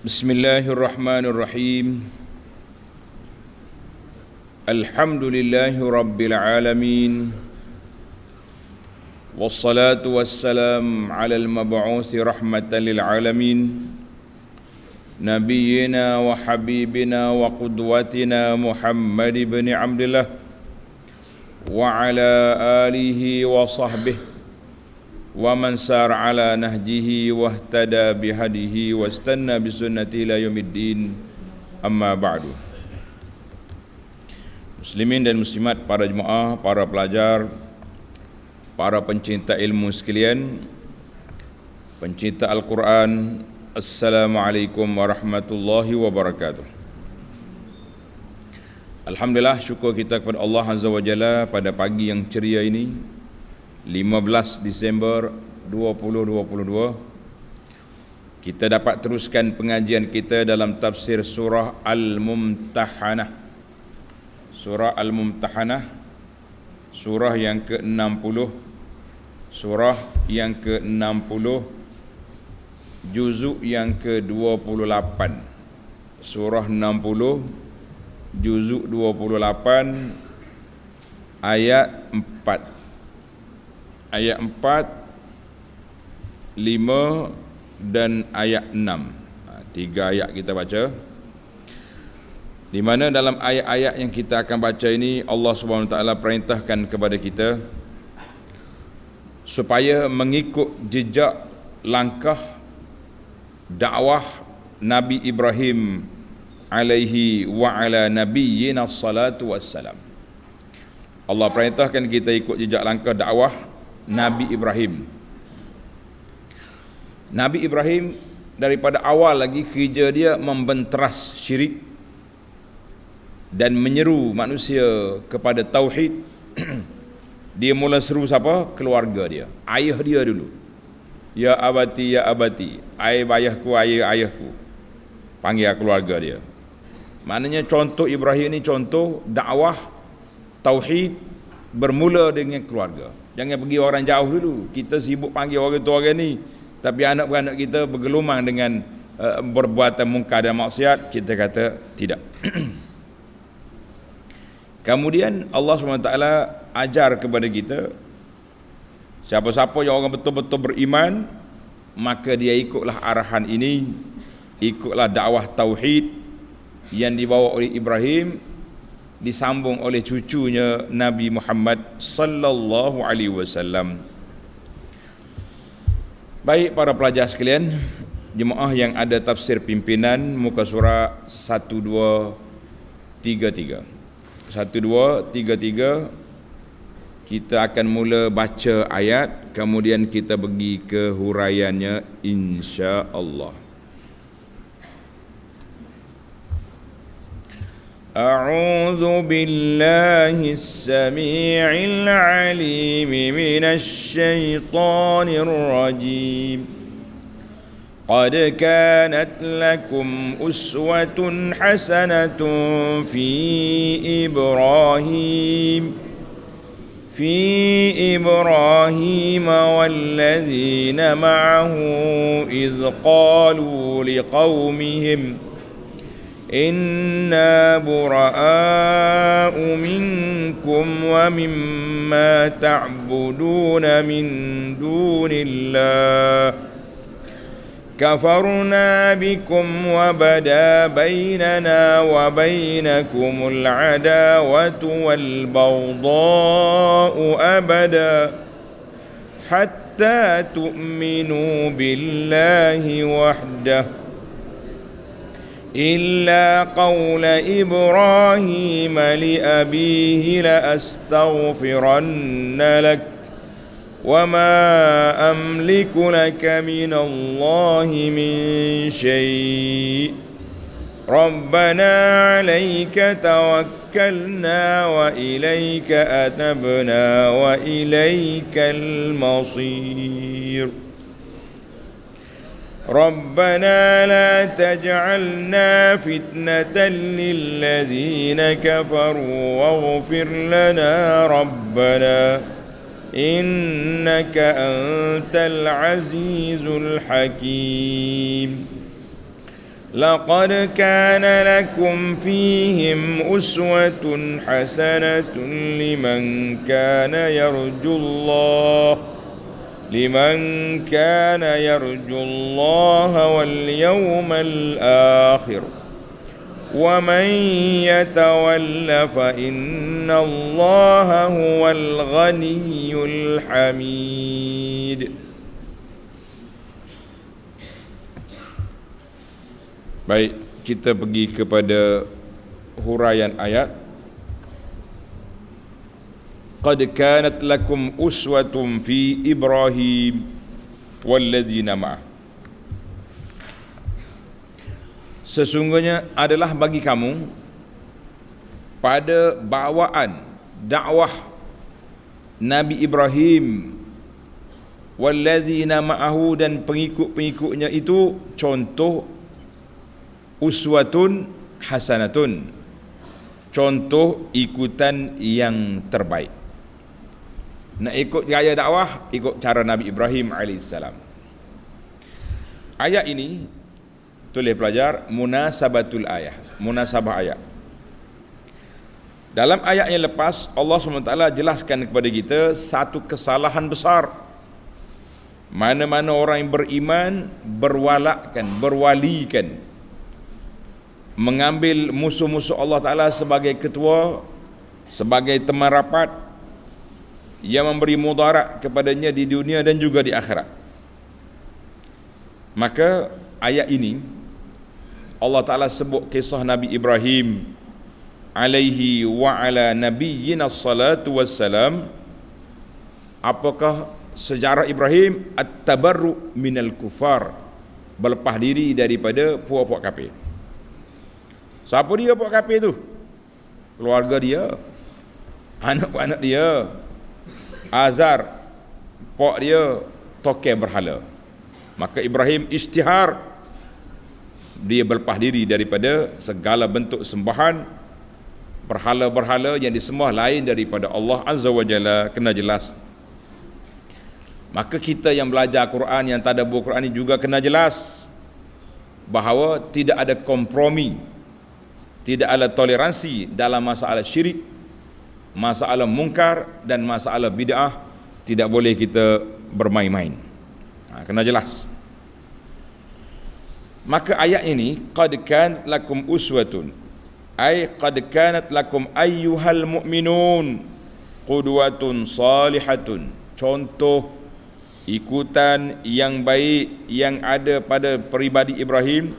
Bismillahirrahmanirrahim. Alhamdulillahi rabbil alamin. Wassalatu wassalam ala al-mab'uthi rahmatan lil alamin. Nabiyyina wa habibina wa qudwatina Muhammad ibn Abdullah wa ala alihi wa sahbihi wa man sar ala nahjihi wahtada bihadihi wastanna bisunnati ila yaumiddin, amma ba'du. Muslimin dan muslimat, para jemaah, para pelajar, para pencinta ilmu sekalian, pencinta Al-Quran, Assalamualaikum warahmatullahi wabarakatuh. Alhamdulillah, syukur kita kepada Allah Azza wa Jalla pada pagi yang ceria ini, 15 Disember 2022, kita dapat teruskan pengajian kita dalam tafsir surah Al-Mumtahanah. Surah Al-Mumtahanah, surah yang ke-60, surah yang ke-60, juzuk yang ke-28. Surah 60, juzuk 28, ayat 4. Ayat 4, 5 dan ayat 6. Tiga ayat kita baca. Di mana dalam ayat-ayat yang kita akan baca ini, Allah Subhanahu Wa Taala perintahkan kepada kita supaya mengikut jejak langkah dakwah Nabi Ibrahim alaihi wa ala nabiyyina salatu wassalam. Allah perintahkan kita ikut jejak langkah dakwah Nabi Ibrahim. Nabi Ibrahim daripada awal lagi kerja dia membenteras syirik dan menyeru manusia kepada tauhid. Dia mula seru siapa? Keluarga dia, ayah dia dulu. Ya abati, ya abati, ayahku, ayahku. Panggil keluarga dia. Maknanya contoh Ibrahim ni contoh dakwah tauhid bermula dengan keluarga. Jangan pergi orang jauh dulu. Kita sibuk panggil orang tu orang ni, tapi anak-anak kita bergelumang dengan perbuatan mungkar dan maksiat, kita kata tidak. Kemudian Allah SWT ajar kepada kita, siapa-siapa yang orang betul-betul beriman, maka dia ikutlah arahan ini, ikutlah dakwah tauhid yang dibawa oleh Ibrahim, disambung oleh cucunya Nabi Muhammad sallallahu alaihi wasallam. Baik para pelajar sekalian, jemaah yang ada tafsir pimpinan, muka surat 1233. 1233, kita akan mula baca ayat, kemudian kita pergi ke huraiannya insya-Allah. أعوذ بالله السميع العليم من الشيطان الرجيم قد كانت لكم أسوة حسنة في إبراهيم والذين معه إذ قالوا لقومهم إنا براء منكم ومما تعبدون من دون الله كفرنا بكم وبدا بيننا وبينكم العداوة والبغضاء أبدا حتى تؤمنوا بالله وحده إلا قول إبراهيم لأبيه لأستغفرن لك وما أملك لك من الله من شيء ربنا عليك توكلنا وإليك أنبنا وإليك المصير ربنا لا تجعلنا فتنة للذين كفروا واغفر لنا ربنا إنك أنت العزيز الحكيم لقد كان لكم فيهم أسوة حسنة لمن كان يرجو الله واليوم الآخر ومن يتول فإن الله هو الغني الحميد. Baik, kita pergi kepada huraian ayat. Qad kanat lakum uswatun fi Ibrahim walladzina ma'ah. Sesungguhnya adalah bagi kamu pada bawaan dakwah Nabi Ibrahim walladzina ma'ahu dan pengikut-pengikutnya itu contoh uswatun hasanatun, contoh ikutan yang terbaik. Nak ikut gaya dakwah, ikut cara Nabi Ibrahim AS. Ayat ini tulis pelajar munasabatul ayat, munasabah ayat. Dalam ayat yang lepas Allah SWT jelaskan kepada kita satu kesalahan besar. Mana-mana orang yang beriman berwalakkan, berwalikan, mengambil musuh-musuh Allah Ta'ala sebagai ketua, sebagai teman rapat yang memberi mudarat kepadanya di dunia dan juga di akhirat. Maka ayat ini Allah Ta'ala sebut kisah Nabi Ibrahim alaihi wa ala nabiyyina salatu wassalam. Apakah sejarah Ibrahim? At-tabarru minal kufar, berlepas diri daripada puak-puak kafir. Siapa dia puak kafir tu? Keluarga dia, anak-anak dia. Azar puak dia toke berhala. Maka Ibrahim isytihar, dia berlepas diri daripada segala bentuk sembahan berhala-berhala yang disembah lain daripada Allah Azza wa Jalla. Kena jelas. Maka kita yang belajar Quran, yang tadabbur Quran ini juga kena jelas bahawa tidak ada kompromi, tidak ada toleransi dalam masalah syirik, masalah mungkar dan masalah bid'ah. Tidak boleh kita bermain-main. Kena jelas. Maka ayat ini qad kanat lakum uswatun, ay qad kanat lakum ayyuhal mu'minun qudwatun salihatun, contoh ikutan yang baik yang ada pada peribadi Ibrahim,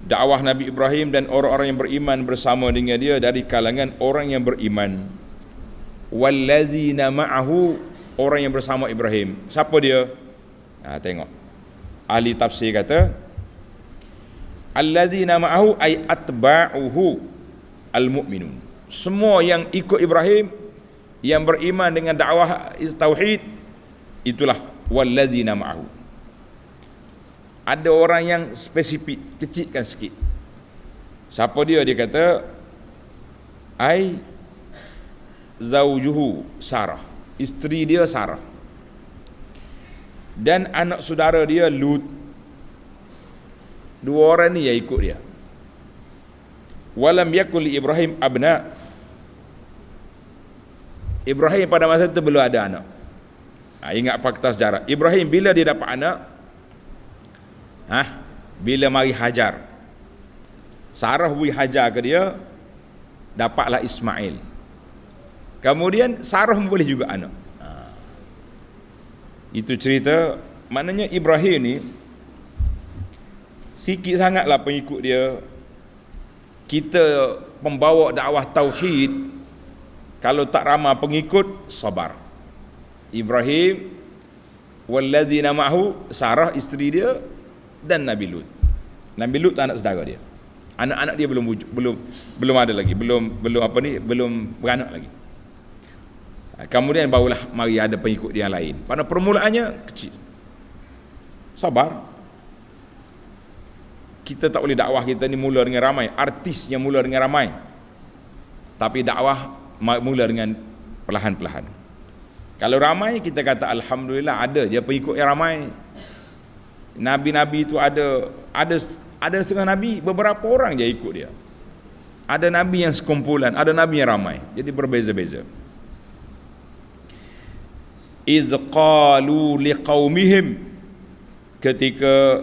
dakwah Nabi Ibrahim dan orang-orang yang beriman bersama dengan dia dari kalangan orang yang beriman. Wallazina ma'ahu, orang yang bersama Ibrahim. Siapa dia? Tengok. Ahli tafsir kata allazina ma'ahu ay atba'uhu al-mu'minun. Semua yang ikut Ibrahim, yang beriman dengan dakwah tauhid, itulah wallazina ma'ahu. Ada orang yang spesifik, kecilkan sikit. Siapa dia? Dia kata ai zaujuhu Sarah, isteri dia Sarah, dan anak saudara dia Lut. Dua orang ni yang ikut dia. Walam yakul Ibrahim abna, Ibrahim pada masa itu belum ada anak. Ingat fakta sejarah. Ibrahim bila dia dapat anak, bila mari Hajar, Sarah beri Hajar ke dia, dapatlah Ismail. Kemudian Sarah boleh juga anak. Itu cerita. Maknanya Ibrahim ni sikit sangatlah pengikut dia. Kita pembawa dakwah tauhid, kalau tak ramai pengikut, sabar. Ibrahim wallazina ma'ahu, Sarah isteri dia, dan Nabi Lut. Nabi Lut anak saudara dia. Anak-anak dia belum ada lagi, belum beranak lagi. Kemudian barulah mari ada pengikut dia yang lain. Pada permulaannya kecil. Sabar. Kita tak boleh dakwah kita ni mula dengan ramai, artisnya mula dengan ramai. Tapi dakwah mula dengan perlahan-perlahan. Kalau ramai, kita kata alhamdulillah ada je pengikut yang ramai. Nabi-nabi itu ada Ada setengah nabi beberapa orang je ikut dia. Ada nabi yang sekumpulan, ada nabi yang ramai. Jadi berbeza-beza. Idz qalu liqaumihim, ketika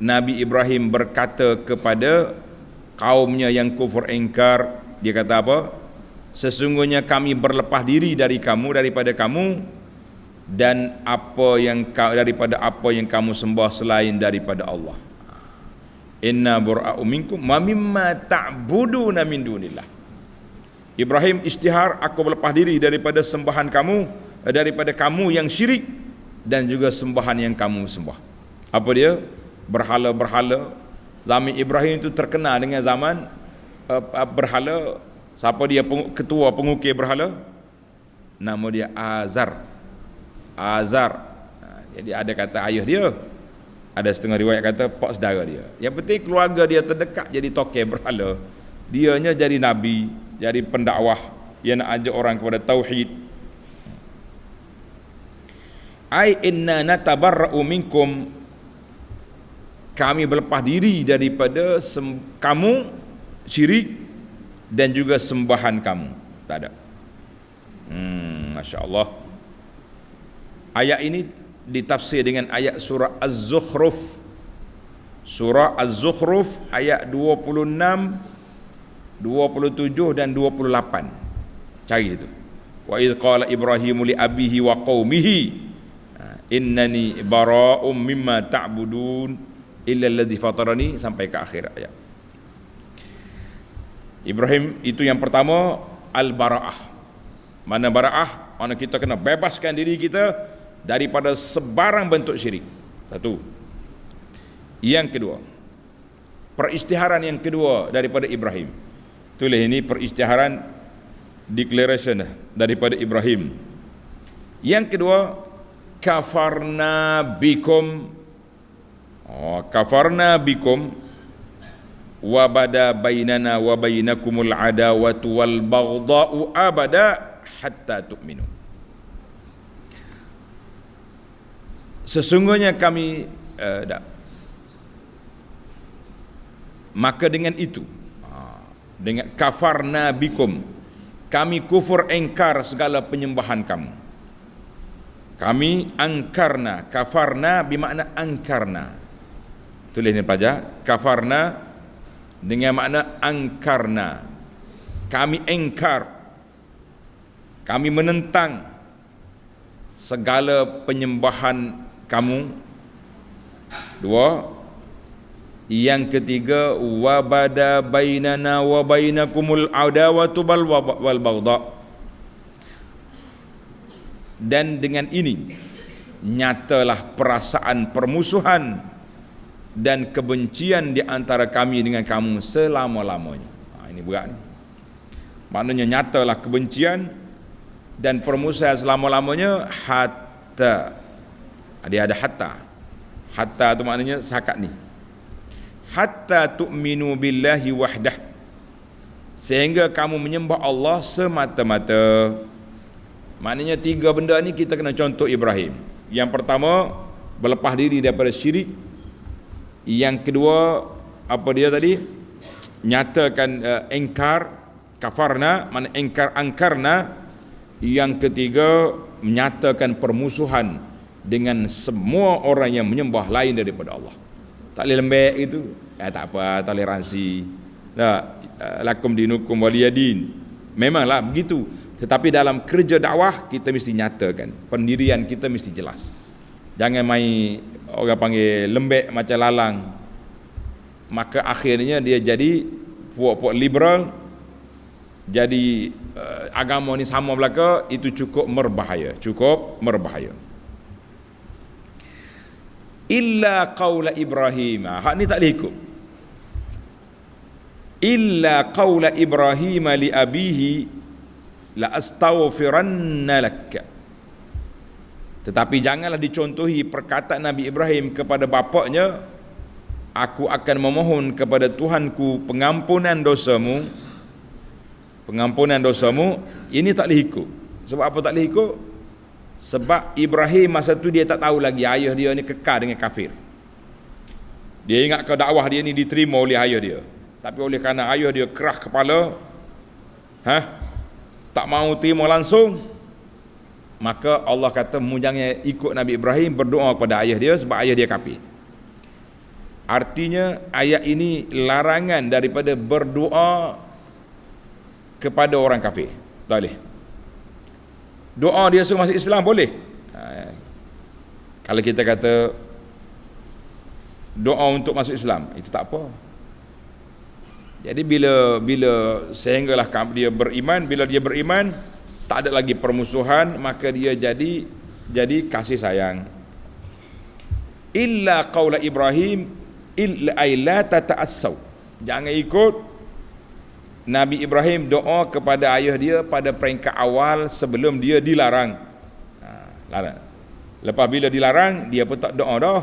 Nabi Ibrahim berkata kepada kaumnya yang kufur ingkar, dia kata apa? Sesungguhnya kami berlepas diri dari kamu, daripada kamu, dan daripada apa yang kamu sembah selain daripada Allah. Inna bura'u minkum wa mimma ta'buduna min dunillah. Ibrahim istihar, aku berlepas diri daripada sembahan kamu, daripada kamu yang syirik, dan juga sembahan yang kamu sembah. Apa dia? Berhala-berhala. Zaman Ibrahim itu terkenal dengan zaman berhala. Siapa dia ketua pengukir berhala? Nama dia Azar. Jadi ada kata ayah dia, ada setengah riwayat kata pak saudara dia. Yang penting keluarga dia terdekat jadi tokoh berhala. Dianya jadi nabi, jadi pendakwah yang nak ajak orang kepada tauhid. Ai inna natabarra'u minkum, kami berlepas diri daripada kamu syirik dan juga sembahan kamu. Tak ada. Masya Allah. Ayat ini ditafsir dengan ayat surah Az-Zukhruf. Surah Az-Zukhruf ayat 26, 27 dan 28. Cari situ. Wa idz qala Ibrahimu li abihi wa qaumihi innani bara'um mimma ta'budun illa alladhi fatarani, sampai ke akhir ayat. Ibrahim itu yang pertama, al-bara'ah. Mana bara'ah? Mana kita kena bebaskan diri kita daripada sebarang bentuk syirik. Satu. Yang kedua, peristiharan yang kedua daripada Ibrahim. Tulis ini peristiharan declaration daripada Ibrahim. Yang kedua, kafarna bikum. Kafarna bikum wa bada bainana wa bainakumul adawatu wal baghdha'u abada hatta tu'minu. Sesungguhnya kami maka dengan itu, dengan kafarna bikum, kami kufur engkar segala penyembahan kamu. Kami angkarna, kafarna bermakna angkarna. Tulis ni pelajar, kafarna dengan makna angkarna. Kami engkar, kami menentang segala penyembahan kamu. Dua. Yang ketiga, wabada bainana wa bainakumul adawatu wal baghdha. Dan dengan ini nyatalah perasaan permusuhan dan kebencian di antara kami dengan kamu selama-lamanya. Ini berat ni. Maknanya nyatalah kebencian dan permusuhan selama-lamanya hatta. Dia ada hatta. Hatta tu maknanya sakat ni. Hatta tu'minu billahi wahdah. Sehingga kamu menyembah Allah semata-mata. Maknanya tiga benda ni kita kena contoh Ibrahim. Yang pertama, berlepas diri daripada syirik. Yang kedua, apa dia tadi? Nyatakan engkar, kafarna, makna engkar, angkarna. Yang ketiga, menyatakan permusuhan dengan semua orang yang menyembah lain daripada Allah. Tak boleh lembek itu. Tak apa, toleransi. Lakum dinukum waliyadin. Memanglah begitu. Tetapi dalam kerja dakwah kita mesti nyatakan, pendirian kita mesti jelas. Jangan main orang panggil lembek macam lalang. Maka akhirnya dia jadi puak-puak liberal, jadi agama ni sama belaka, itu cukup berbahaya. Illa qaula Ibrahim. Hak ni tak boleh ikut. Illa qaula Ibrahim li abihi la astaghfiranna lak. Tetapi janganlah dicontohi perkataan Nabi Ibrahim kepada bapaknya, aku akan memohon kepada Tuhanku pengampunan dosamu. Ini tak boleh ikut. Sebab apa tak boleh ikut? Sebab Ibrahim masa tu dia tak tahu lagi ayah dia ni kekal dengan kafir. Dia ingat ke dakwah dia ni diterima oleh ayah dia. Tapi oleh kerana ayah dia kerah kepala, tak mau terima langsung, maka Allah kata mu jangan ikut Nabi Ibrahim, berdoa kepada ayah dia sebab ayah dia kafir. Artinya ayat ini larangan daripada berdoa kepada orang kafir. Tak boleh. Doa dia suruh masuk Islam boleh. Kalau kita kata doa untuk masuk Islam, itu tak apa. Jadi bila sehinggalah dia beriman, bila dia beriman tak ada lagi permusuhan, maka dia jadi kasih sayang. Illa qaula Ibrahim illa la tata'assaw. Jangan ikut Nabi Ibrahim doa kepada ayah dia pada peringkat awal sebelum dia dilarang. Larang. Lepas bila dilarang, dia pun tak doa dah.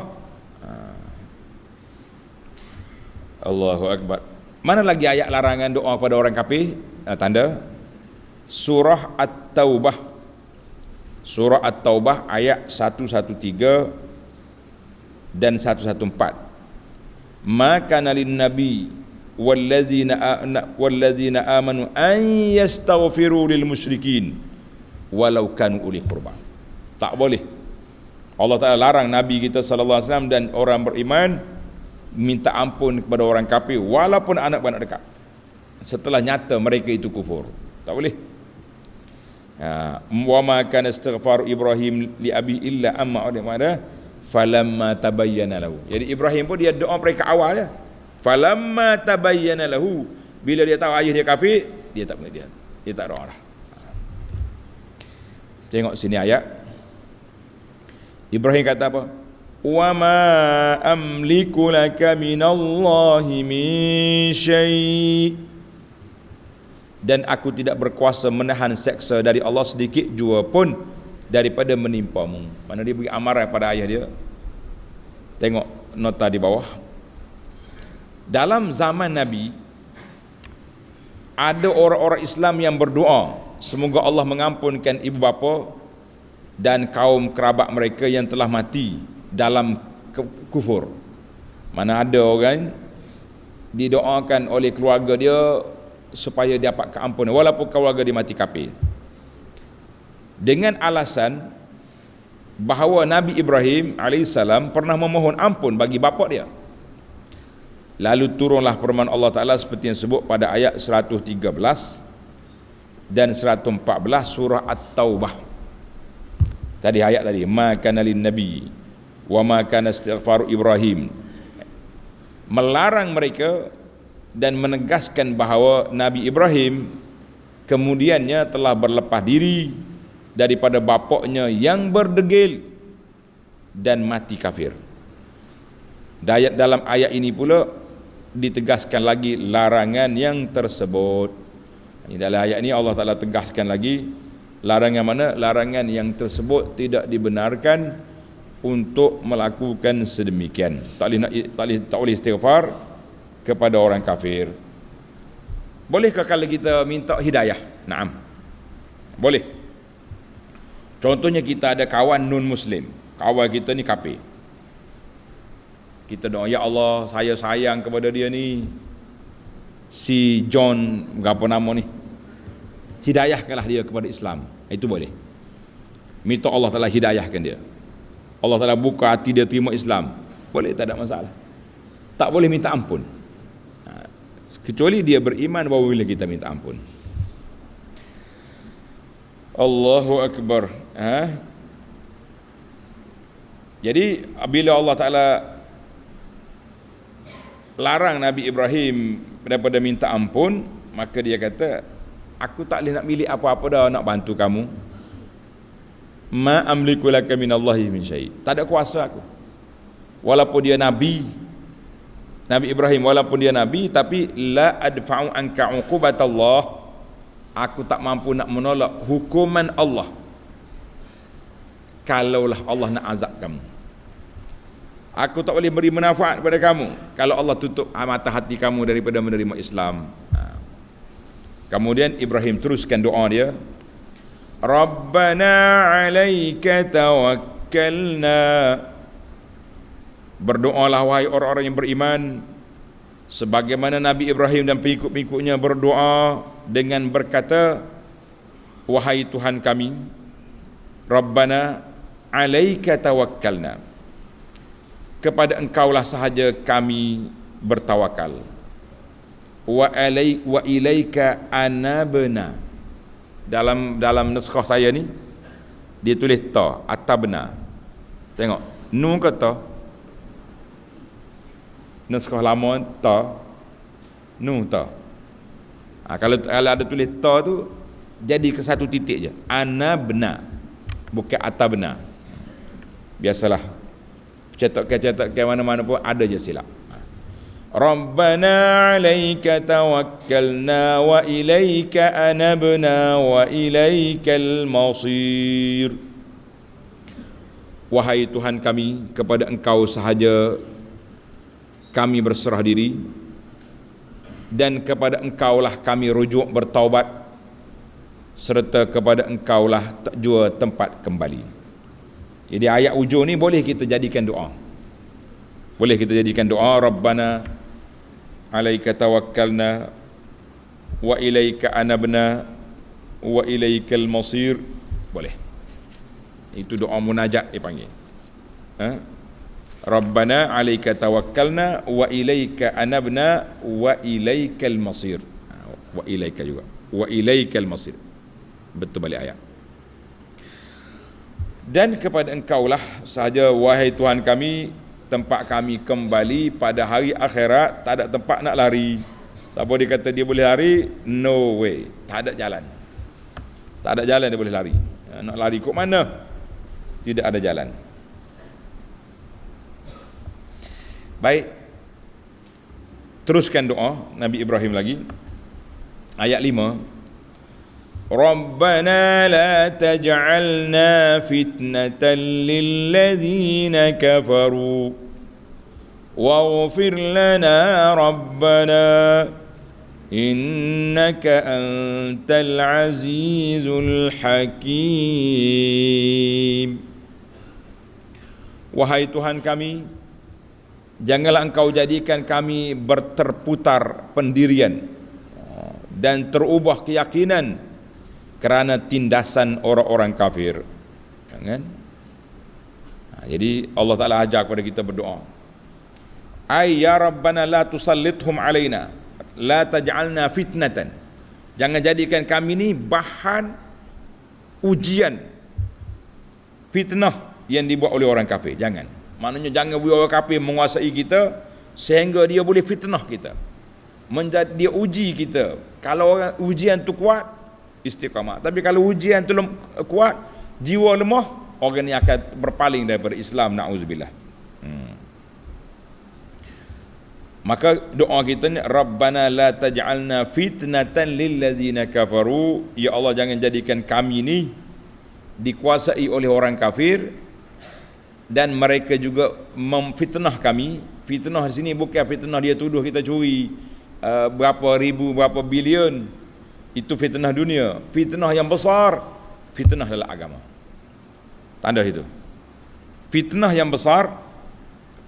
Allahu Akbar. Mana lagi ayat larangan doa pada orang kafir? Tanda Surah At-Taubah. Surah At-Taubah ayat 113 dan 114. Ma kana lin nabi wallazina amanu an yastaghfiru lil musyrikin walau kanu uli qurba. Tak boleh. Allah Taala larang nabi kita sallallahu alaihi wasallam dan orang beriman minta ampun kepada orang kafir walaupun anak-anak dekat, setelah nyata mereka itu kufur. Tak boleh. Wa ma kana istighfar Ibrahim li abi illa amma ada falamma tabayyana lahu. Jadi Ibrahim pun dia doa peringkat awal ya. Falamma tabayyana lahu, bila dia tahu ayah dia kafir, dia tak boleh, dia tak doa dah. Tengok sini ayat. Ibrahim kata apa? Wa ma amliku laka minallahi min syai'. Dan aku tidak berkuasa menahan seksa dari Allah sedikit jua pun daripada menimpamu. Mana dia beri amaran pada ayah dia. Tengok nota di bawah. Dalam zaman Nabi ada orang-orang Islam yang berdoa semoga Allah mengampunkan ibu bapa dan kaum kerabat mereka yang telah mati dalam kufur. Mana ada orang didoakan oleh keluarga dia supaya dapat keampunan walaupun keluarga dia mati kafir, dengan alasan bahawa Nabi Ibrahim AS pernah memohon ampun bagi bapa dia. Lalu turunlah firman Allah Ta'ala seperti yang sebut pada ayat 113 dan 114 surah At-Taubah. Tadi ayat tadi, ma kana lin nabi wa ma kana istighfaru Ibrahim, melarang mereka dan menegaskan bahawa Nabi Ibrahim kemudiannya telah berlepas diri daripada bapaknya yang berdegil dan mati kafir. Dalam ayat ini pula ditegaskan lagi larangan yang tersebut. Dalam ayat ini Allah Ta'ala tegaskan lagi larangan mana? Larangan yang tersebut tidak dibenarkan untuk melakukan sedemikian. Tak boleh istighfar kepada orang kafir. Bolehkah kalau kita minta hidayah? Naam, boleh. Contohnya kita ada kawan non muslim, kawan kita ni kafir, kita doa, ya Allah saya sayang kepada dia ni, si John berapa nama ni, hidayahkanlah dia kepada Islam. Itu boleh. Minta Allah Ta'ala hidayahkan dia, Allah Ta'ala buka hati dia terima Islam, boleh, tak ada masalah. Tak boleh minta ampun kecuali dia beriman, baru boleh kita minta ampun. Allahu Akbar. Jadi bila Allah Ta'ala larang Nabi Ibrahim daripada minta ampun, maka dia kata, aku tak boleh nak milik apa-apa dah nak bantu kamu. Ma amliku laka minallahi min syai'. Tak ada kuasa aku. Walaupun dia Nabi Ibrahim, walaupun dia Nabi, tapi la adfa'u anka uqubatallah, aku tak mampu nak menolak hukuman Allah kalaulah Allah nak azab kamu. Aku tak boleh beri manfaat kepada kamu kalau Allah tutup mata hati kamu daripada menerima Islam. Kemudian Ibrahim teruskan doa dia, Rabbana 'alaika tawakkalna Berdoalah wahai orang-orang yang beriman, sebagaimana Nabi Ibrahim dan pengikut-pengikutnya berdoa dengan berkata, wahai Tuhan kami, Rabbana alaika tawakkalna, kepada Engkaulah sahaja kami bertawakal, wa ilaika anabna. Dalam naskah saya ni dia tulis ta, atabna. Tengok, nun ke ta? Naskah lama ta, nun ta. Kalau ada tulis ta tu jadi ke satu titik je, anabna, bukan atabna. Biasalah cetak mana-mana pun ada je silap. Rabbana 'alaika tawakkalna wa ilaika anabna wa ilaikal masir. Wahai Tuhan kami, kepada Engkau sahaja kami berserah diri, dan kepada Engkaulah kami rujuk bertaubat, serta kepada Engkaulah jua tempat kembali. Jadi ayat ujung ni boleh kita jadikan doa. Boleh kita jadikan doa, Rabbana alaika tawakkalna wa ilaika anabna wa ilaikal masir. Boleh. Itu doa munajat dipanggil. Rabbana alaika tawakkalna wa ilaika anabna wa ilaikal masir. Wa ilaika juga. Wa ilaikal masir. Betul balik ayat. Dan kepada Engkaulah sahaja wahai Tuhan kami, tempat kami kembali pada hari akhirat. Tak ada tempat nak lari. Siapa dia kata dia boleh lari, no way. Tak ada jalan. Tak ada jalan dia boleh lari. Nak lari kok mana? Tidak ada jalan. Baik, teruskan doa Nabi Ibrahim lagi. Ayat 5, Rabbana la taj'alna fitnatan lilladzina kafaru waghfir lana Rabbana innaka antal azizul hakim. Wahai Tuhan kami, janganlah Engkau jadikan kami berterputar pendirian dan terubah keyakinan kerana tindasan orang-orang kafir. Kan? Jadi Allah Ta'ala ajar kepada kita berdoa, ay ya Rabbana la tusallithum alaina, la taj'alna fitnatan. Jangan jadikan kami ni bahan ujian, fitnah yang dibuat oleh orang kafir. Jangan. Maknanya jangan orang kafir menguasai kita sehingga dia boleh fitnah kita, menjadi dia uji kita. Kalau orang ujian tu kuat, istiqamah. Tapi kalau ujian tu kuat, jiwa lemah, orang ni akan berpaling daripada Islam, na'udzubillah. Maka doa kita ni, Rabbana la taj'alna fitnatan lillazina kafaru. Ya Allah, jangan jadikan kami ni dikuasai oleh orang kafir dan mereka juga memfitnah kami. Fitnah di sini bukan fitnah dia tuduh kita curi berapa ribu, berapa bilion. Itu fitnah dunia. Fitnah yang besar, fitnah dalam agama. Tanda itu. Fitnah yang besar,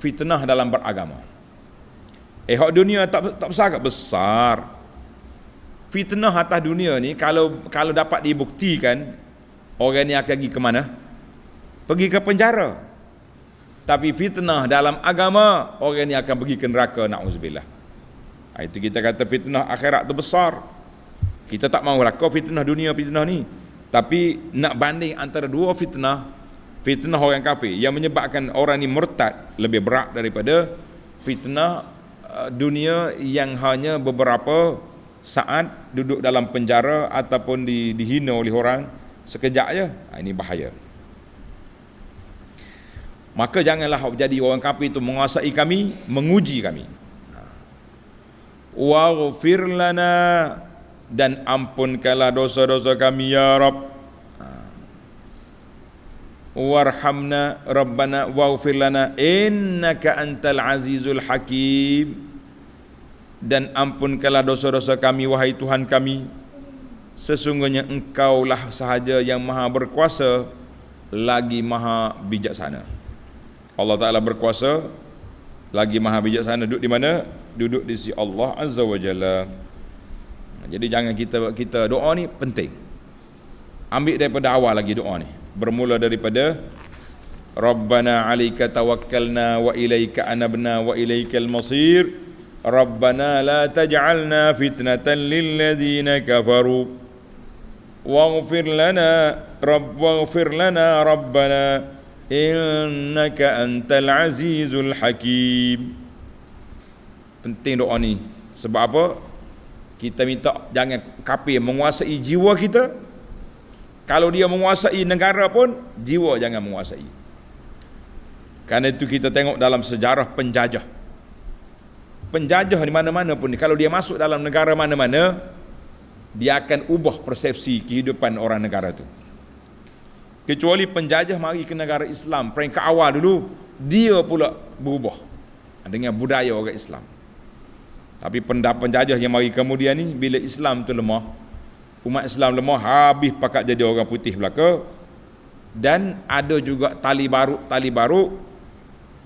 fitnah dalam beragama. Hak dunia tak besar ke? Besar. Fitnah atas dunia ni kalau dapat dibuktikan, orang ni akan pergi ke mana? Pergi ke penjara. Tapi fitnah dalam agama, orang ni akan pergi ke neraka, na'udzubillah. Itu kita kata fitnah akhirat tu besar. Kita tak mahulah kau fitnah dunia, fitnah ni. Tapi nak banding antara dua fitnah, fitnah orang kafir yang menyebabkan orang ni murtad lebih berat daripada fitnah dunia yang hanya beberapa saat duduk dalam penjara ataupun dihina oleh orang sekejap je. Ini bahaya. Maka janganlah jadi orang kafir itu menguasai kami, menguji kami. Waghfir lana, dan ampunkanlah dosa-dosa kami ya Rabb. Warhamna Rabbana waghfir lana innaka antal azizul hakim, dan ampunkanlah dosa-dosa kami wahai Tuhan kami, sesungguhnya Engkaulah sahaja yang maha berkuasa lagi maha bijaksana. Allah Ta'ala berkuasa lagi maha bijaksana. Duduk di mana? Duduk di sisi Allah Azza wa Jalla. Jadi jangan kita doa ni penting. Ambil daripada awal lagi doa ni. Bermula daripada Rabbana 'alaika tawakkalna wa ilaika anabna wa ilaikal masir. Rabbana la taj'alna fitnatan lil ladzina kafaru waghfir lana rabbana innaka antal azizul hakim. Penting doa ni. Sebab apa? Kita minta jangan kafir menguasai jiwa kita. Kalau dia menguasai negara pun, jiwa jangan menguasai. Karena itu kita tengok dalam sejarah penjajah. Penjajah di mana-mana pun, kalau dia masuk dalam negara mana-mana, dia akan ubah persepsi kehidupan orang negara itu. Kecuali penjajah mari ke negara Islam, peringkat awal dulu, dia pula berubah dengan budaya orang Islam. Tapi penjajah yang mari kemudian ni, bila Islam tu lemah, umat Islam lemah, habis pakat jadi orang putih belaka. Dan ada juga tali baru.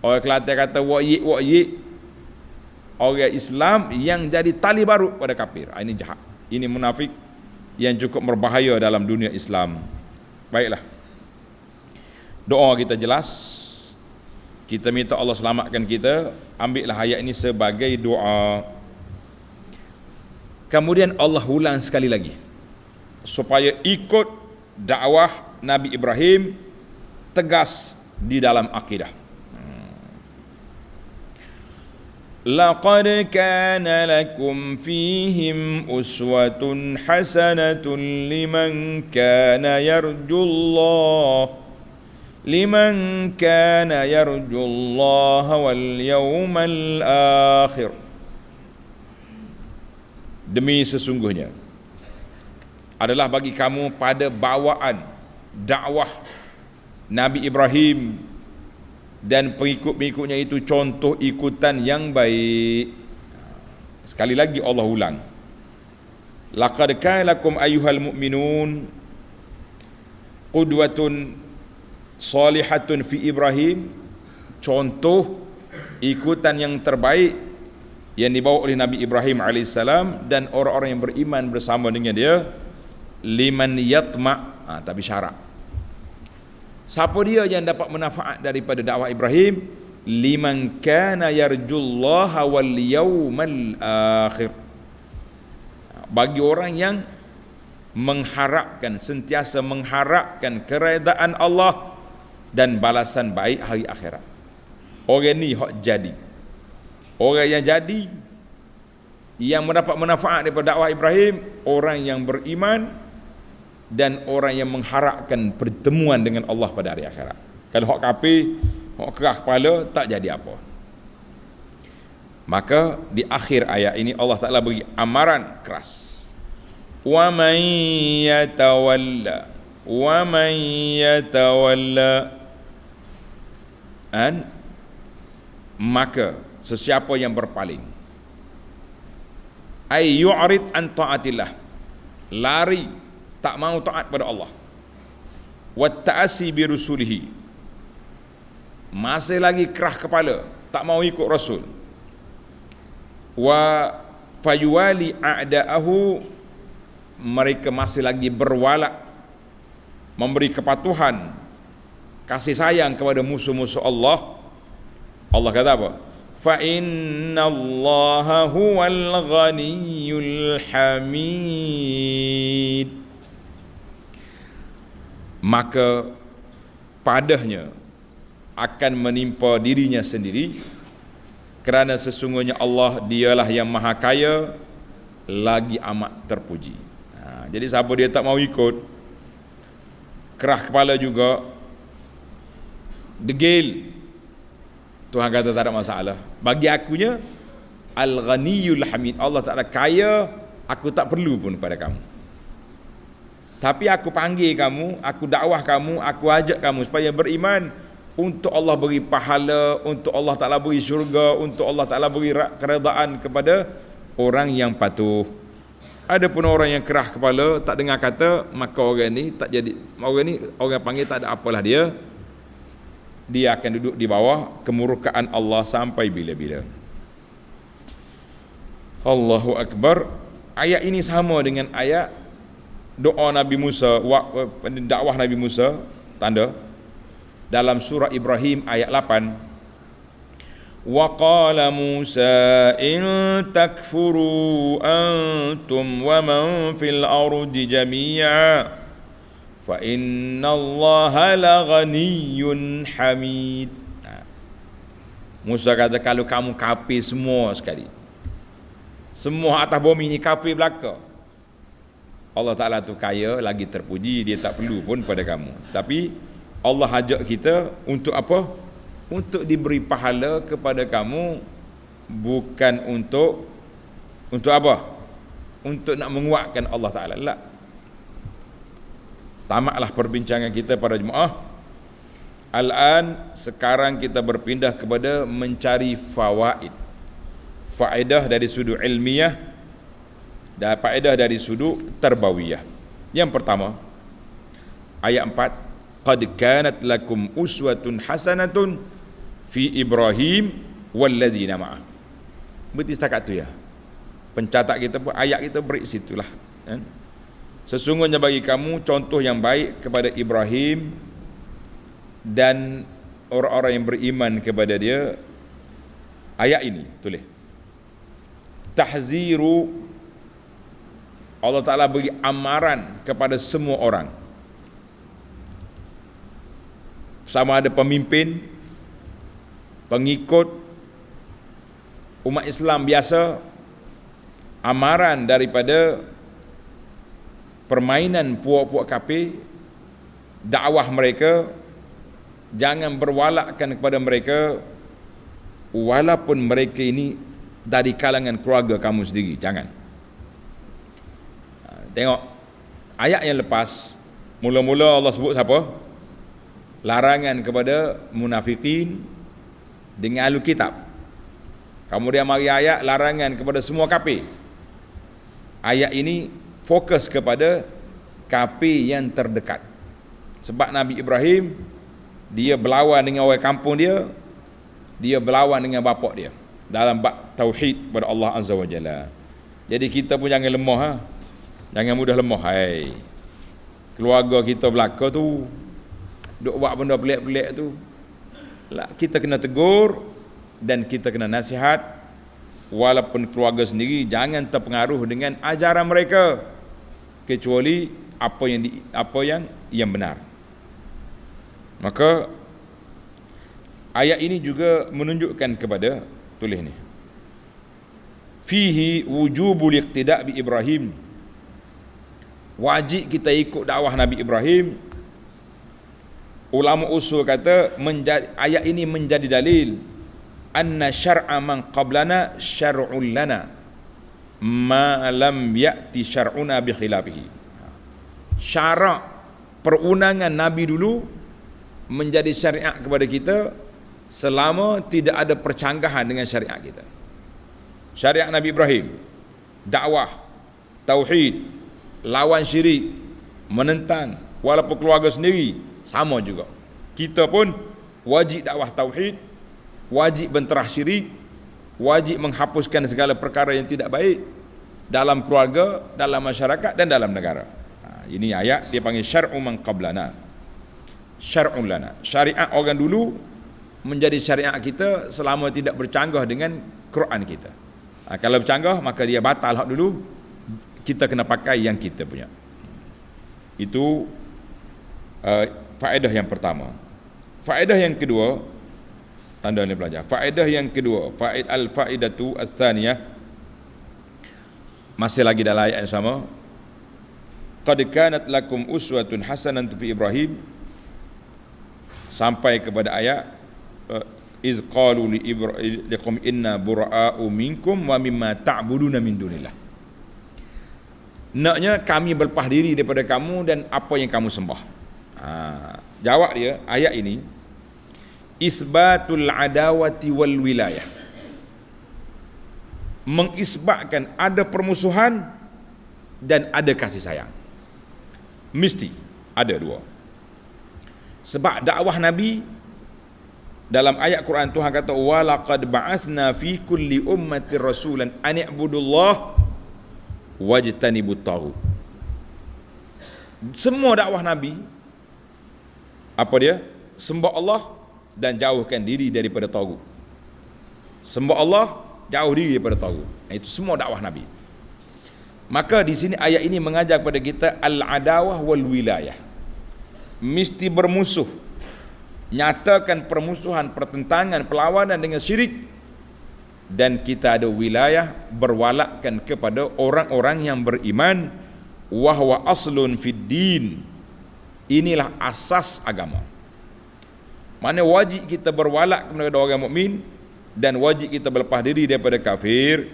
Orang Kelantan kata wak-yik, orang Islam yang jadi tali baru pada kafir. Ini jahat, ini munafik yang cukup berbahaya dalam dunia Islam. Baiklah, doa kita jelas. Kita minta Allah selamatkan kita. Ambillah ayat ini sebagai doa. Kemudian Allah ulang sekali lagi supaya ikut dakwah Nabi Ibrahim, tegas di dalam akidah. Laqad kana lakum fihim uswatun hasanatun liman kana yarjullah wal yawmal akhir. Demi sesungguhnya adalah bagi kamu pada bawaan dakwah Nabi Ibrahim dan pengikut-pengikutnya itu contoh ikutan yang baik. Sekali lagi Allah ulang, laqad kana lakum ayyuhal mu'minun qudwatun salihatun fi Ibrahim, contoh ikutan yang terbaik yang dibawa oleh Nabi Ibrahim alaihissalam dan orang-orang yang beriman bersama dengan dia. Liman yatma, tapi syarat. Siapa dia yang dapat manfaat daripada dakwah Ibrahim? Liman kana yarjullaha wal yawmal akhir. Bagi orang yang mengharapkan, sentiasa mengharapkan keredaan Allah dan balasan baik hari akhirat. Orang ni hak jadi. Orang yang jadi, yang mendapat manfaat daripada dakwah Ibrahim, orang yang beriman dan orang yang mengharapkan pertemuan dengan Allah pada hari akhirat. Kalau hak kafir, hak kerah kepala, tak jadi apa. Maka di akhir ayat ini Allah Ta'ala beri amaran keras. Wa man yatawalla maka sesiapa yang berpaling, ay yu'rid an ta'atillah, lari tak mau taat pada Allah, wa ta'asi bi rusulihi, masih lagi kerah kepala tak mau ikut Rasul, wa fayuwali a'da'ahu, mereka masih lagi berwala, memberi kepatuhan, kasih sayang kepada musuh-musuh Allah. Allah kata apa? Fa innallaha huwal ghaniyyul hamid. Maka padanya akan menimpa dirinya sendiri, kerana sesungguhnya Allah dialah yang maha kaya lagi amat terpuji. Jadi siapa dia tak mau ikut, kerah kepala juga, degil, Tuhan kata tak ada masalah. Bagi akunya Al-Ghaniyul Hamid, Allah Ta'ala kaya, aku tak perlu pun pada kamu. Tapi aku panggil kamu, aku dakwah kamu, aku ajak kamu supaya beriman, untuk Allah beri pahala, untuk Allah Ta'ala beri syurga, untuk Allah Ta'ala beri keredaan kepada orang yang patuh. Ada pun orang yang kerah kepala, tak dengar kata, maka orang ni tak jadi, orang ni orang panggil tak ada apalah dia, dia akan duduk di bawah kemurkaan Allah sampai bila-bila. Allahu Akbar. Ayat ini sama dengan ayat doa Nabi Musa, dakwah Nabi Musa, tanda dalam surah Ibrahim ayat 8. Wa qala Musa in takfuru antum wa man fil ardi jami'a fa inna Allaha la ghaniyyun hamid. Musa kata, kalau kamu kafir semua sekali, semua atas bumi ni kafir belaka, Allah Ta'ala tu kaya lagi terpuji, dia tak perlu pun pada kamu. Tapi Allah ajak kita untuk apa? Untuk diberi pahala kepada kamu, bukan untuk apa? Untuk nak menguatkan Allah Ta'ala. Tak. Tamatlah perbincangan kita pada jemaah. Al-an, sekarang kita berpindah kepada mencari fawaid. Faedah dari sudut ilmiah dan faedah dari sudut tarbawiyah. Yang pertama, ayat 4, qad kanat lakum uswatun hasanatun fi Ibrahim walladzina ma'ah. Berarti setakat tu ya. Pencatat kita pun, ayat kita beri situlah. Sesungguhnya bagi kamu contoh yang baik kepada Ibrahim dan orang-orang yang beriman kepada dia. Ayat ini tulis, tahziru, Allah Ta'ala beri amaran kepada semua orang, sama ada pemimpin, pengikut umat Islam biasa, amaran daripada permainan puak-puak kafir, dakwah mereka, jangan berwalakkan kepada mereka walaupun mereka ini dari kalangan keluarga kamu sendiri, jangan. Tengok ayat yang lepas, mula-mula Allah sebut siapa? Larangan kepada munafikin dengan ahli kitab. Kemudian mari ayat larangan kepada semua kafir. Ayat ini fokus kepada kafir yang terdekat. Sebab Nabi Ibrahim, dia berlawan dengan orang kampung dia, dia berlawan dengan bapak dia dalam bab tauhid kepada Allah Azza wa Jalla. Jadi kita pun jangan lemah, ha? Jangan mudah lemah. Hai, keluarga kita belaka tu duk buat benda pelik-pelik tu, kita kena tegur dan kita kena nasihat. Walaupun keluarga sendiri, jangan terpengaruh dengan ajaran mereka, kecuali apa yang benar. Maka ayat ini juga menunjukkan kepada, tulis ni, fihi wujubul iqtida' bi Ibrahim, wajib kita ikut dakwah Nabi Ibrahim. Ulama usul kata ayat ini menjadi dalil anna syar'a man qablana syar'un lana ma lam ya'ti syar'una bi khilafihi. Syarak perundangan Nabi dulu menjadi syariat kepada kita selama tidak ada percanggahan dengan syariat kita. Syariat Nabi Ibrahim, dakwah tauhid, lawan syirik, menentang walaupun keluarga sendiri, sama juga. Kita pun wajib dakwah tauhid, wajib benterah syirik, wajib menghapuskan segala perkara yang tidak baik dalam keluarga, dalam masyarakat dan dalam negara. Ini ayat dia panggil syar'u man qablana, syar'un lana. Syariat orang dulu menjadi syariat kita selama tidak bercanggah dengan Quran kita. Kalau bercanggah maka dia batal hak dulu, kita kena pakai yang kita punya. Itu faedah yang pertama. Faedah yang kedua, tanda ni belajar. Faedah yang kedua, al-faidatu ats-tsaniyah, masih lagi dalam ayat yang sama. Qad kanat lakum uswatun hasanatun fi Ibrahim, sampai kepada ayat iz qalu liqum inna bura'u minkum wa mimma ta'buduna min dunillah. Naknya kami berlepas diri daripada kamu dan apa yang kamu sembah. Jawab dia ayat ini, isbatul adawati wal wilayah, mengisbatkan ada permusuhan dan ada kasih sayang. Mesti ada dua. Sebab dakwah Nabi Dalam ayat Quran Tuhan kata walaqad ba'atsna fi kulli ummatin rasulan an i'budullah wajtanibut taghut. Semua dakwah Nabi apa dia? Sembah Allah dan jauhkan diri daripada taghut. Sembah Allah, jauh diri daripada taghut. Itu semua dakwah Nabi. Maka di sini ayat ini mengajar kepada kita al-adawah wal wilayah. Mesti bermusuh. Nyatakan permusuhan, pertentangan, perlawanan dengan syirik, dan kita ada wilayah berwalakkan kepada orang-orang yang beriman. Wahwa aslun fid din. Inilah asas agama. Mana wajib kita berwalak kepada orang mukmin dan wajib kita berlepas diri daripada kafir.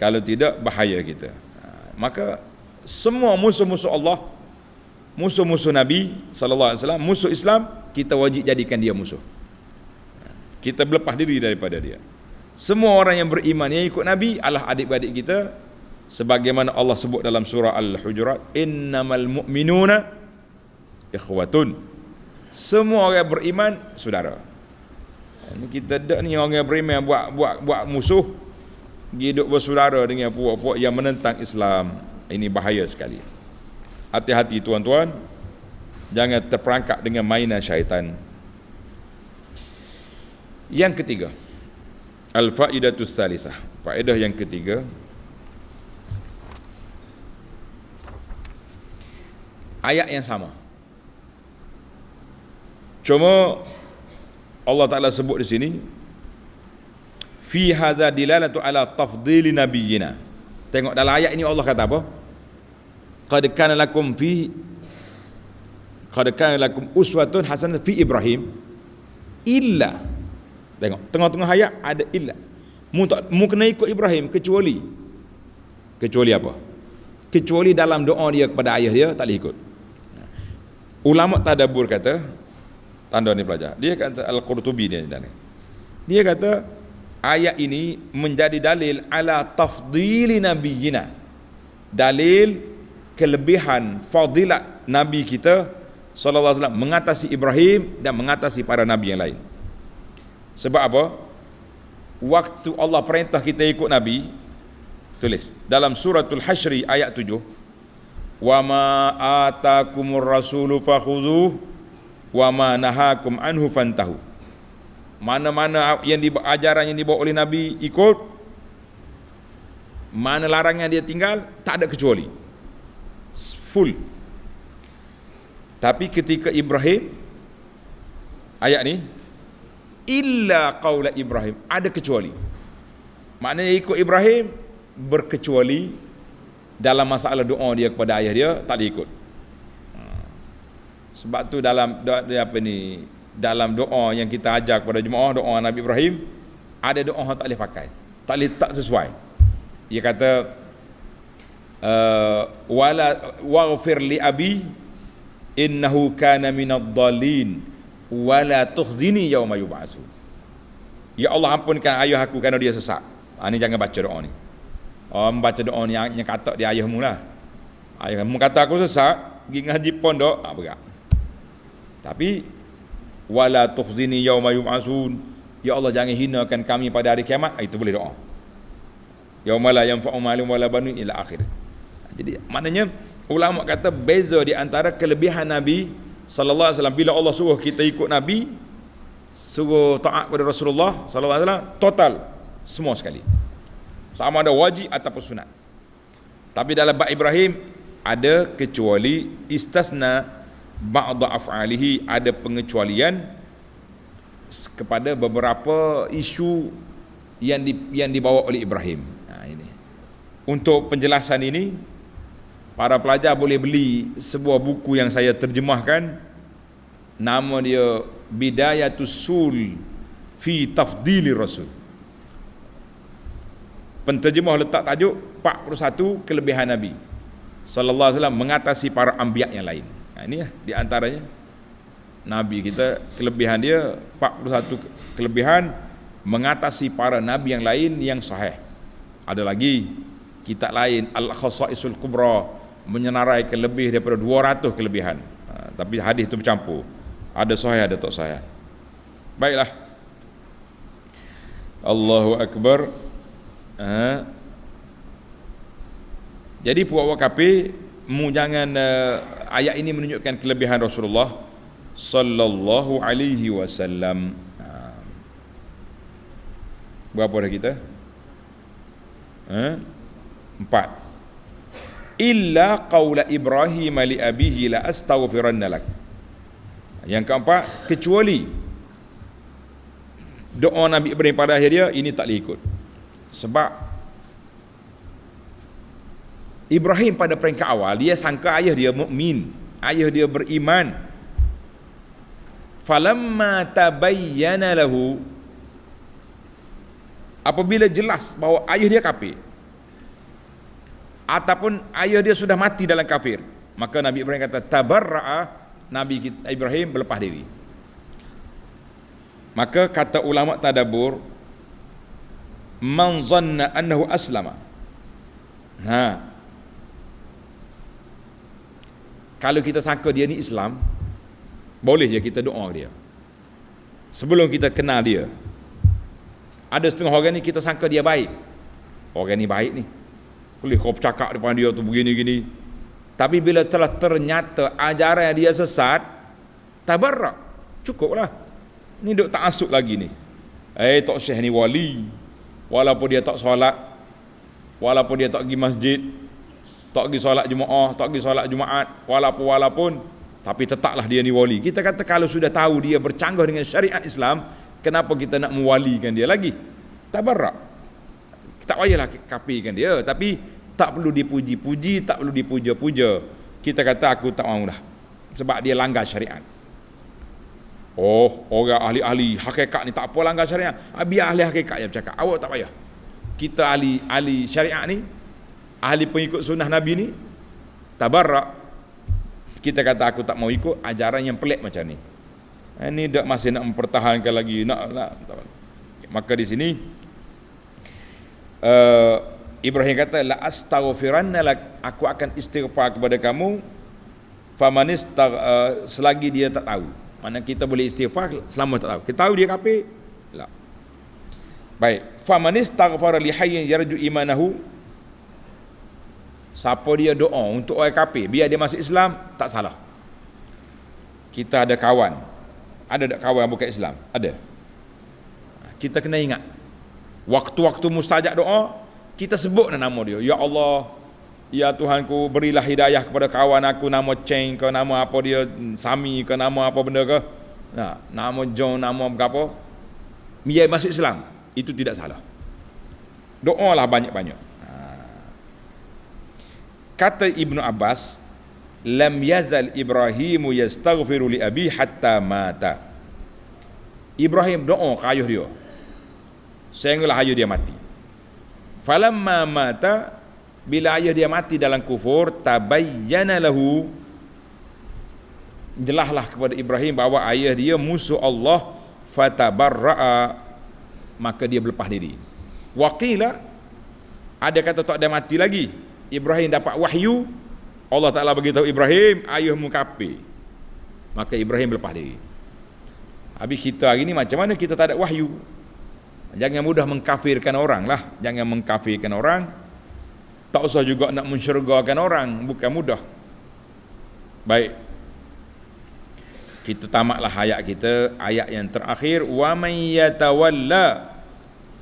Kalau tidak, bahaya kita. Maka semua musuh-musuh Allah, musuh-musuh Nabi sallallahu alaihi wasallam, musuh Islam, kita wajib jadikan dia musuh. Kita berlepas diri daripada dia. Semua orang yang beriman yang ikut Nabi adalah adik-beradik kita, sebagaimana Allah sebut dalam surah Al-Hujurat, innamal mu'minuna ikhwatun. Semua orang beriman saudara. Ini kita dak ni orang beriman buat musuh, hidup bersaudara dengan puak-puak yang menentang Islam. Ini bahaya sekali. Hati-hati tuan-tuan, jangan terperangkap dengan mainan syaitan. Yang ketiga, al-faidatus salisah, faedah yang ketiga, ayat yang sama, cuma Allah Ta'ala sebut di sini fi hadza dilalatu ala tafdhili nabiyyina. Tengok dalam ayat ini Allah kata apa? Qad kana lakum uswatun hasanah fi Ibrahim illa. Tengok tengah-tengah ayat ada illa. Mu kena ikut Ibrahim kecuali apa? Kecuali dalam doa dia kepada ayah dia tak boleh ikut. Ulama tadabbur kata, tanda ni pelajar, dia kata Al-Qurtubi dia kata ayat ini menjadi dalil ala tafdhili nabiyyina, dalil kelebihan fadilat nabi kita sallallahu alaihi wasallam mengatasi Ibrahim dan mengatasi para nabi yang lain. Sebab apa? Waktu Allah perintah kita ikut nabi, tulis dalam suratul Hasyr ayat 7, wa ma atakumur rasulu fakhudhuhu wa ma nahakum anhu fantahu. Mana-mana yang ajaran yang dibawa oleh Nabi ikut, mana larangan dia tinggal, tak ada kecuali, full. Tapi ketika Ibrahim, ayat ni illa qaula Ibrahim, ada kecuali. Maknanya ikut Ibrahim berkecuali dalam masalah doa dia kepada ayah dia, tak boleh ikut. Sebab tu dalam dalam doa yang kita ajar kepada jemaah, doa Nabi Ibrahim, ada doa tak boleh pakai, tak sesuai. Dia kata wala waghfir li abi innahu kana minadh dhalin wala tukhzini yauma yub'atsun. Ya Allah, ampunkan ayah aku kerana dia sesat. Ni jangan baca doa ni. Membaca doa ni yang kata dia ayahmu lah. Ayahmu kata aku sesat, pergi ngaji pondok, berat. Tapi wala tukhzini yauma yub'atsun, ya Allah jangan hinakan kami pada hari kiamat, itu boleh doa. Yauma la yanfa'u malun wala banun ila akhir. Jadi maknanya ulama kata beza di antara kelebihan Nabi sallallahu alaihi wasallam, bila Allah suruh kita ikut Nabi, suruh taat kepada Rasulullah sallallahu alaihi wasallam, total semua sekali, sama ada wajib ataupun sunat. Tapi dalam bab Ibrahim ada kecuali, istasna ba'da af'alihi, ada pengecualian kepada beberapa isu yang dibawa oleh Ibrahim. Ini untuk penjelasan ini, para pelajar boleh beli sebuah buku yang saya terjemahkan, nama dia Bidayatus Sul fi Tafdili Rasul. Penterjemah letak tajuk 41 kelebihan Nabi sallallahu alaihi wasallam mengatasi para anbiya yang lain. Ini di antaranya Nabi kita, kelebihan dia 41 kelebihan mengatasi para Nabi yang lain yang sahih. Ada lagi kitab lain Al-Khasaisul Kubra, menyenaraikan lebih daripada 200 kelebihan. Tapi hadis itu bercampur, ada sahih ada tak sahih. Baiklah, Allahu Akbar. Jadi puak kafir jangan ayat ini menunjukkan kelebihan Rasulullah sallallahu alaihi wasallam. Berapa dah kita? 4. Illa qaula Ibrahim li abihi la astaghfiranna lak. Yang keempat, kecuali doa Nabi Ibrahim pada akhir dia, ini tak boleh ikut. Sebab Ibrahim pada peringkat awal dia sangka ayah dia mukmin, ayah dia beriman. Falamma tabayyana lahu, apabila jelas bahawa ayah dia kafir ataupun ayah dia sudah mati dalam kafir, maka Nabi Ibrahim kata tabarra'a, Nabi Ibrahim berlepas diri. Maka kata ulama tadabbur, man zanna annahu aslama. Kalau kita sangka dia ni Islam, boleh je kita doa dia sebelum kita kenal dia. Ada setengah orang ni kita sangka dia baik, orang ni baik ni, boleh kau bercakap depan dia tu begini-gini, tapi bila telah ternyata ajaran dia sesat, tabarrak, cukuplah. Ni duk tak asuk lagi ni. Tok Syekh ni wali, walaupun dia tak solat, walaupun dia tak pergi masjid, tak pergi solat jemaah, tak pergi solat Jumaat, walaupun tapi tetaplah dia ni wali. Kita kata kalau sudah tahu dia bercanggah dengan syariat Islam, kenapa kita nak mewalikan dia lagi? Tabarrak. Tak payahlah kafirkan dia, tapi tak perlu dipuji-puji, tak perlu dipuja-puja. Kita kata aku tak mahu dah, sebab dia langgar syariat. Oh, orang ahli-ahli hakikat ni tak apa langgar syariat. Biar ahli hakikat yang bercakap, awak tak payah. Kita ahli syariat ni, ahli pengikut sunnah Nabi ni, tabarrak. Kita kata aku tak mau ikut ajaran yang pelik macam ni. Ini dak masih nak mempertahankan lagi, nak. Maka di sini Ibrahim kata la astaghfiranna lak, aku akan istighfar kepada kamu, selagi dia tak tahu. Mana kita boleh istighfar selama tak tahu. Kita tahu dia kafir. La. Baik, famanistaghfara li hayyin yarju imanahu. Siapa dia doa untuk orang kafir biar dia masuk Islam, tak salah. Kita ada kawan, ada tak kawan yang bukan Islam? Ada. Kita kena ingat, waktu-waktu mustajab doa, kita sebut nama dia. Ya Allah, ya Tuhanku, berilah hidayah kepada kawan aku, nama Cheng ke, nama apa dia, Sami ke, nama apa benda ke, nama John, nama berapa, biar masuk Islam. Itu tidak salah. Doalah banyak-banyak. Kata Ibnu Abbas, lam yazal Ibrahimu yastaghfiru li abi hatta mata. Ibrahim doa ke ayah dia sehinggalah ayah dia mati. Falamma mata, bila ayah dia mati dalam kufur, tabayyana lahu, jelaslah kepada Ibrahim bahawa ayah dia musuh Allah, fatabarra'a, maka dia berlepas diri. Waqila, ada kata tak ada mati lagi, Ibrahim dapat wahyu, Allah Ta'ala beritahu Ibrahim, ayahmu kafir, maka Ibrahim berlepas diri. Habis kita hari ni macam mana kita tak ada wahyu? Jangan mudah mengkafirkan orang lah, jangan mengkafirkan orang, tak usah juga nak mensyurgakan orang, bukan mudah. Baik, kita tamatlah ayat kita, ayat yang terakhir, wa man yatawalla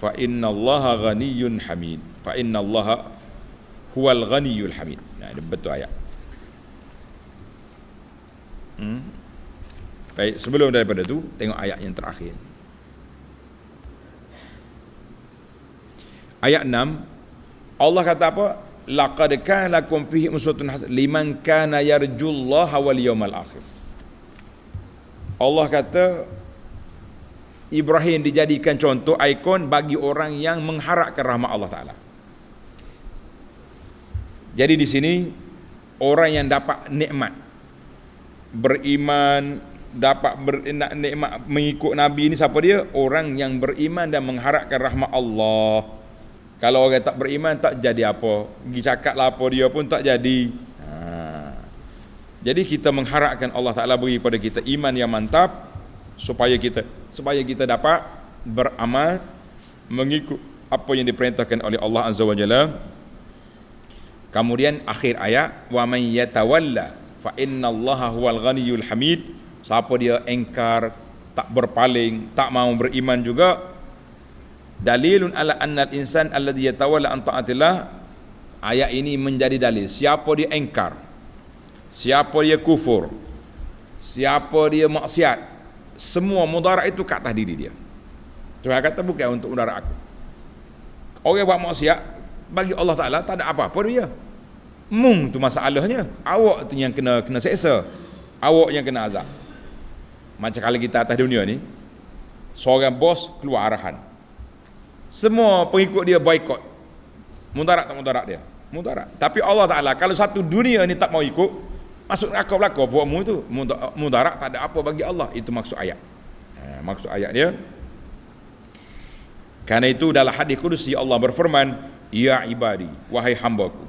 fa innallaha ghaniyyun hamid, fa innallaha huwal ghaniyyul hamid. Nah, ini betul ayat. Baik, sebelum daripada tu tengok ayat yang terakhir. Ayat 6, Allah kata apa? Laqad kana lakum fihi uswatun hasanah liman kana yarjullaha wal yawmal akhir. Allah kata Ibrahim dijadikan contoh, ikon bagi orang yang mengharapkan rahmat Allah Ta'ala. Jadi di sini orang yang dapat nikmat beriman, dapat nikmat mengikut Nabi ini siapa dia? Orang yang beriman dan mengharapkan rahmat Allah. Kalau orang tak beriman, tak jadi apa, pergi cakap lah apa dia pun tak jadi. Jadi kita mengharapkan Allah Ta'ala beri pada kita iman yang mantap, supaya kita dapat beramal mengikut apa yang diperintahkan oleh Allah Azza wa Jalla. Kemudian akhir ayat, wa man yatawalla fa innallaha huwal ghaniyyul hamid. Siapa dia engkar, tak berpaling, tak mau beriman juga, dalilun ala annal insan alladhi yatawalla an ta'atillah. Ayat ini menjadi dalil siapa dia engkar, siapa dia kufur, siapa dia maksiat, semua mudarat itu kat atas diri dia. Tuhan kata bukan untuk mudarat aku. Orang buat maksiat bagi Allah Ta'ala tak ada apa-apa dia. Mung tu masalahnya, awak tu yang kena seksa, awak yang kena azab. Macam kalau kita atas dunia ni, seorang bos keluar arahan, semua pengikut dia boikot. Mudarat tak mudarat dia? Mudarat. Tapi Allah Ta'ala kalau satu dunia ni tak mau ikut, masuk neraka belaka buatmu tu, mudarat tak ada apa bagi Allah. Itu maksud ayat. Maksud ayat dia. Karena itu dalam hadis kursi Allah berfirman, ya ibadi, wahai hambaku,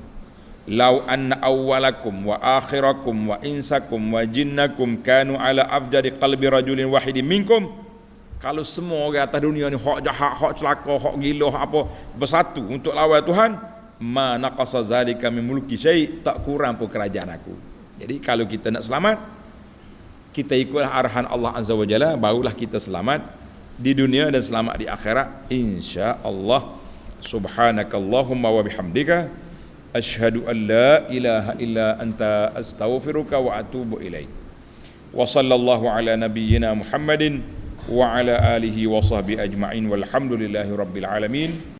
lau anna awwalakum wa akhirakum wa insakum wa jinnakum kanu ala afjari qalbi rajulin wahidin minkum. Kalau semua orang atas dunia ni hak jahat, hak celaka, hak gila, hak apa, bersatu untuk lawan Tuhan, ma naqasa zalika min mulki syai', tak kurang pun kerajaan aku. Jadi kalau kita nak selamat, kita ikutlah arahan Allah Azza wa Jalla, barulah kita selamat di dunia dan selamat di akhirat insya-Allah. Subhanakallahumma wa bihamdika asyhadu an la ilaha illa anta astaghfiruka wa atubu ilaik. Wa sallallahu ala nabiyyina Muhammadin wa ala alihi wa sahbihi ajma'in walhamdulillahi rabbil alamin.